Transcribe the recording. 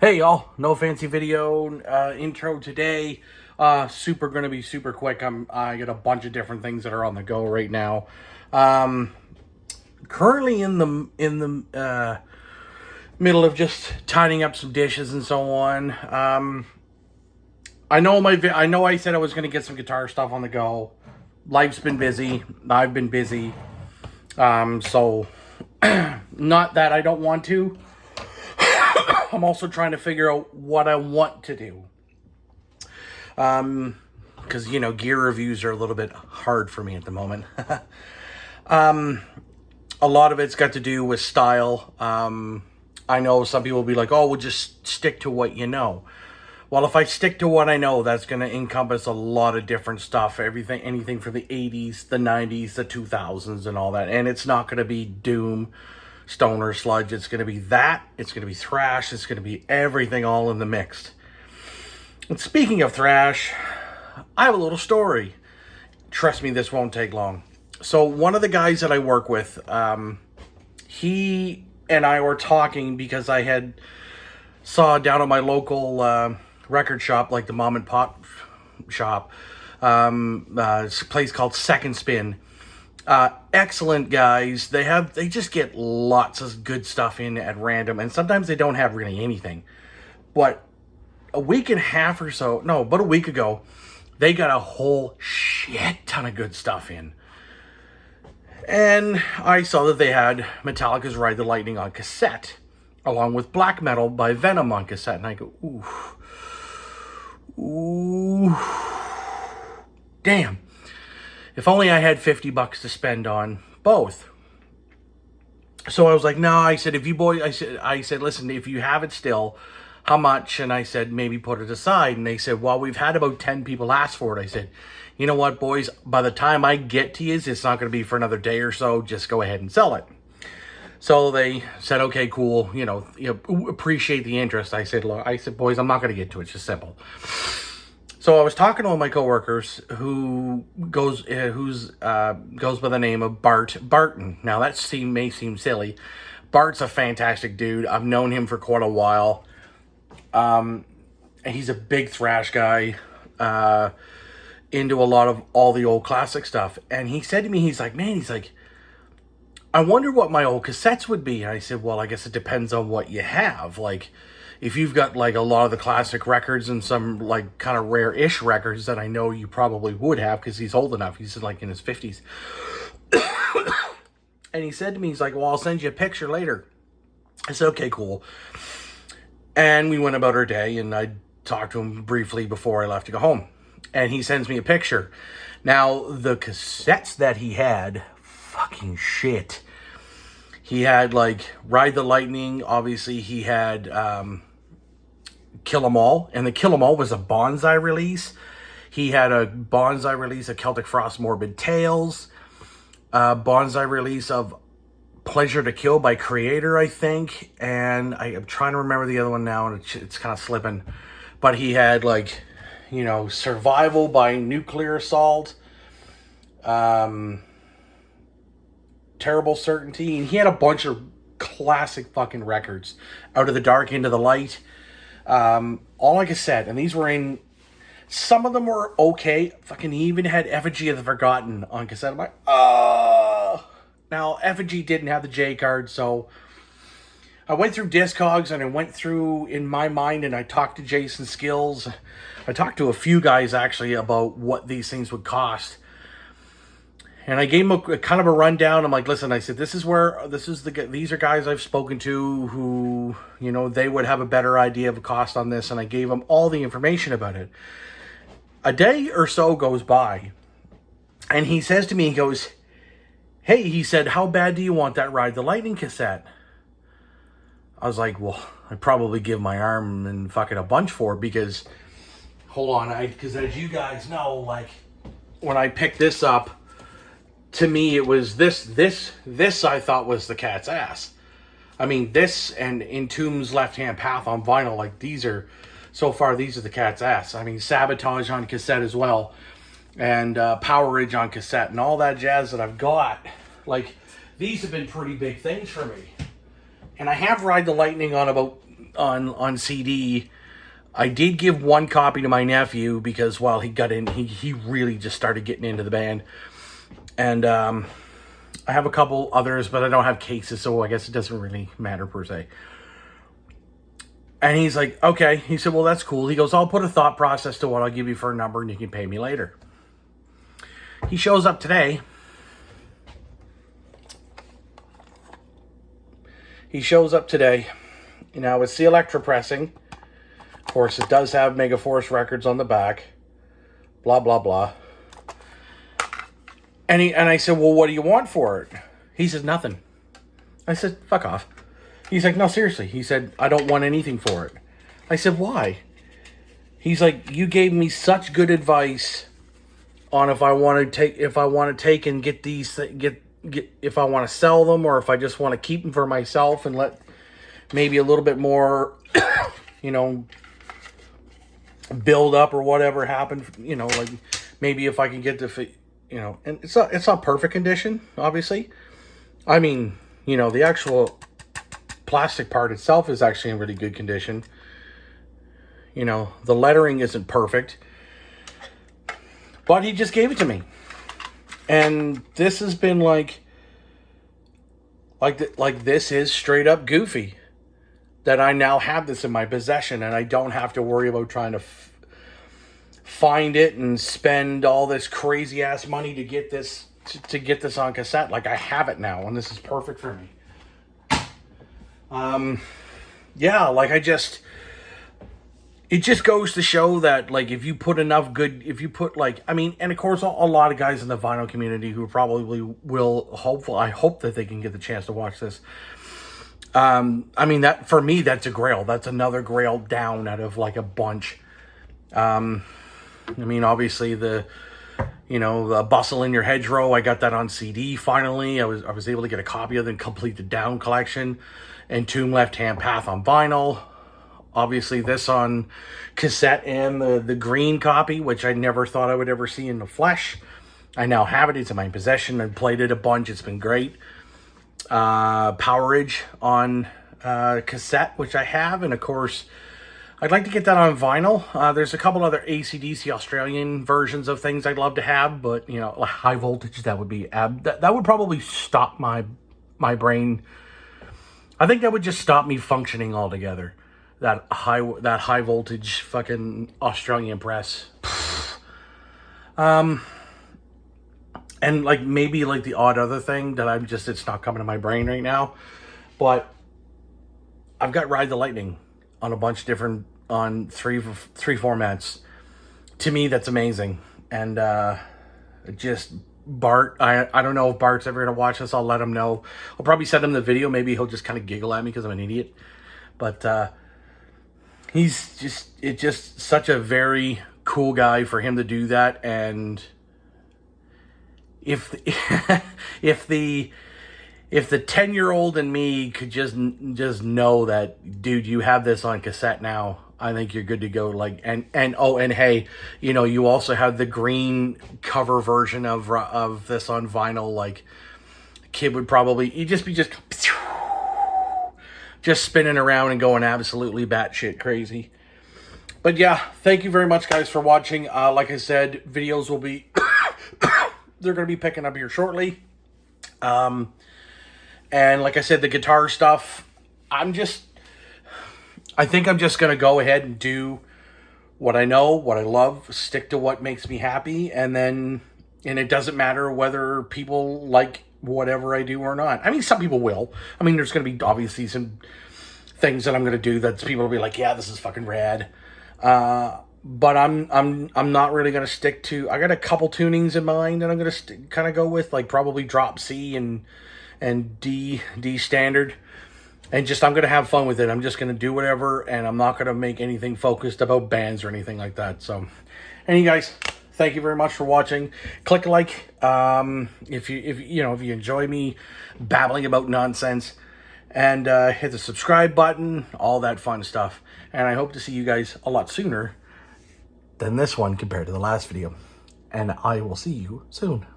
Hey y'all, no fancy video intro today. Gonna be super quick. I got a bunch of different things that are on the go right now. Um, Currently in the middle of just tidying up some dishes and so on. I know I said I was gonna get some guitar stuff on the go. Life's been busy. I've been busy. So not that I don't want to. I'm also trying to figure out what I want to do. Because, gear reviews are a little bit hard for me at the moment. A lot of it's got to do with style. I know some people will be like, oh, we'll just stick to what you know. Well, if I stick to what I know, that's going to encompass a lot of different stuff. Anything from the 80s, the 90s, the 2000s, and all that. And it's not going to be doom, stoner, sludge. It's going to be that. It's going to be thrash. It's going to be everything all in the mix. And speaking of thrash, I have a little story. Trust me, this won't take long. So one of the guys that I work with, he and I were talking because I had saw down at my local record shop, like the mom and pop shop, it's a place called Second Spin. Excellent guys. They just get lots of good stuff in at random, and sometimes they don't have really anything. But a week and a half or so, no, about a week ago, they got a whole shit ton of good stuff in. And I saw that they had Metallica's Ride the Lightning on cassette, along with Black Metal by Venom on cassette. And I go, ooh, damn. If only I had $50 to spend on both. So I was like, no, I said, I said, listen, if you have it still, how much? And I said, maybe put it aside. And they said, well, we've had about 10 people ask for it. I said, you know what, boys, by the time I get to you, it's not going to be for another day or so. Just go ahead and sell it. So they said, okay, cool. Appreciate the interest. I said, look, boys, I'm not going to get to it. It's just simple. So I was talking to one of my coworkers who goes by the name of Bart Barton. Now that may seem silly. Bart's a fantastic dude. I've known him for quite a while. He's a big thrash guy, into a lot of all the old classic stuff. And he said to me, he's like, I wonder what my old cassettes would be. And I said, well, I guess it depends on what you have. Like, if you've got like a lot of the classic records and some like kind of rare-ish records that I know you probably would have, because he's old enough. He's like in his 50s. And he said to me, he's like, well, I'll send you a picture later. I said, okay, cool. And we went about our day, and I talked to him briefly before I left to go home. And he sends me a picture. Now, the cassettes that he had, fucking shit. He had like Ride the Lightning. Obviously, he had Kill 'Em All, and the Kill 'Em All was a bonsai release. He had a bonsai release of Celtic Frost Morbid Tales, a bonsai release of Pleasure to Kill by Creator, I think, and I'm trying to remember the other one now, and it's kind of slipping. But he had like, Survival by Nuclear Assault, Terrible Certainty, and he had a bunch of classic fucking records. Out of the Dark, Into the Light, all like I said, and these were in, some of them were okay. Fucking, he even had Effigy of the Forgotten on cassette. I'm like, oh. Now, Effigy didn't have the J card, so I went through Discogs, and I went through in my mind, and I talked to Jason Skills. I talked to a few guys actually about what these things would cost. And I gave him a kind of a rundown. I'm like, listen, I said, these are guys I've spoken to who, they would have a better idea of a cost on this. And I gave them all the information about it. A day or so goes by, and he says to me, he goes, hey, he said, how bad do you want that Ride the Lightning cassette? I was like, well, I'd probably give my arm and fucking a bunch for it, because, hold on, because as you guys know, like, when I picked this up, to me, it was this I thought was the cat's ass. I mean, this and Entombed's Left Hand Path on vinyl, like, these are the cat's ass. I mean, Sabotage on cassette as well, and Power Ridge on cassette, and all that jazz that I've got. Like, these have been pretty big things for me. And I have Ride the Lightning on about on CD. I did give one copy to my nephew because while he got in, he really just started getting into the band. And I have a couple others, but I don't have cases, so I guess it doesn't really matter per se. And he's like, okay. He said, well, that's cool. He goes, I'll put a thought process to what I'll give you for a number and you can pay me later. He shows up today. Now, it's the Electra pressing. Of course, it does have Megaforce Records on the back. Blah, blah, blah. And I said, well, what do you want for it? He says, nothing. I said, fuck off. He's like, no, seriously. He said, I don't want anything for it. I said, why? He's like, you gave me such good advice on if I want to take and get these, if I want to sell them or if I just want to keep them for myself and let maybe a little bit more, build up or whatever happen, like maybe if I can get and it's not perfect condition, obviously. I mean, the actual plastic part itself is actually in really good condition. The lettering isn't perfect, but he just gave it to me. And this has been like this is straight up goofy that I now have this in my possession and I don't have to worry about trying to find it and spend all this crazy ass money to get this on cassette. Like, I have it now and this is perfect for me. It just goes to show that, like, and of course, a lot of guys in the vinyl community who probably will, I hope that they can get the chance to watch this. That, for me, that's a Grail. That's another Grail down out of, like, a bunch. Obviously, the Bustle in Your Hedgerow, I got that on CD, finally. I was able to get a copy of the Complete the Down collection. And Tomb Left Hand Path on vinyl. Obviously, this on cassette and the green copy, which I never thought I would ever see in the flesh. I now have it. It's in my possession. I've played it a bunch. It's been great. Powerage on cassette, which I have. And, of course, I'd like to get that on vinyl. There's a couple other AC/DC Australian versions of things I'd love to have. But, high voltage, that would be... that would probably stop my brain... I think that would just stop me functioning altogether. That high voltage fucking Australian press. And like maybe like the odd other thing that it's not coming to my brain right now. But I've got Ride the Lightning on a bunch of different, on three formats. To me, that's amazing. And just Bart, I don't know if Bart's ever going to watch this. I'll let him know. I'll probably send him the video. Maybe he'll just kind of giggle at me because I'm an idiot. But he's just such a very cool guy for him to do that. And if the 10-year-old in me could just know that, dude, you have this on cassette now, I think you're good to go. Like, and hey, you also have the green cover version of this on vinyl. Like, kid would probably, you'd just be just spinning around and going absolutely batshit crazy. But yeah, thank you very much, guys, for watching. Like I said, videos will be they're going to be picking up here shortly. And like I said, the guitar stuff, I think I'm just going to go ahead and do what I know, what I love, stick to what makes me happy, and it doesn't matter whether people like whatever I do or not. I mean, some people will. I mean, there's going to be obviously some things that I'm going to do that people will be like, yeah, this is fucking rad. But I'm not really going to stick to, I got a couple tunings in mind that I'm going to kind of go with, like probably drop C and D standard. And I'm going to have fun with it. I'm just going to do whatever, and I'm not going to make anything focused about bands or anything like that. So, anyway, guys, thank you very much for watching. Click a like if you enjoy me babbling about nonsense, and hit the subscribe button, all that fun stuff. And I hope to see you guys a lot sooner than this one compared to the last video. And I will see you soon.